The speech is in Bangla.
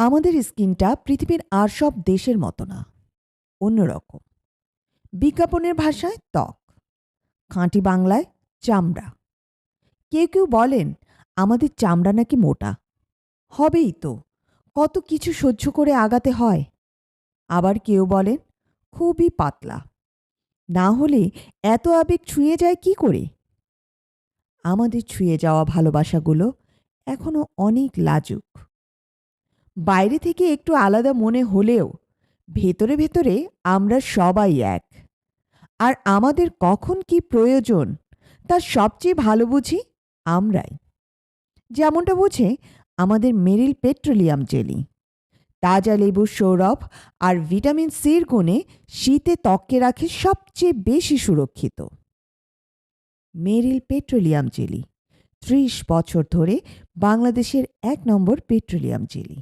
আমাদের স্কিনটা পৃথিবীর আর সব দেশের মতো না, অন্যরকম। বিজ্ঞাপনের ভাষায় ত্বক, খাঁটি বাংলায় চামড়া। কেউ কেউ বলেন আমাদের চামড়া নাকি মোটা। হবেই তো, কত কিছু সহ্য করে আগাতে হয়। আবার কেউ বলেন খুবই পাতলা, না হলে এত আবেগ ছুঁয়ে যায় কি করে। আমাদের ছুঁয়ে যাওয়া ভালোবাসাগুলো এখনো অনেক লাজুক। বাইরে থেকে একটু আলাদা মনে হলেও ভেতরে ভেতরে আমরা সবাই এক। আর আমাদের কখন কি প্রয়োজন তা সবচেয়ে ভালো বুঝি আমরাই। যেমনটা বোঝে আমাদের মেরিল পেট্রোলিয়াম জেলি। তাজা লেবুর সৌরভ আর ভিটামিন সির গুণে শীতে ত্বককে রাখে সবচেয়ে বেশি সুরক্ষিত। মেরিল পেট্রোলিয়াম জেলি 30 বছর ধরে বাংলাদেশের 1 নম্বর পেট্রোলিয়াম জেলি।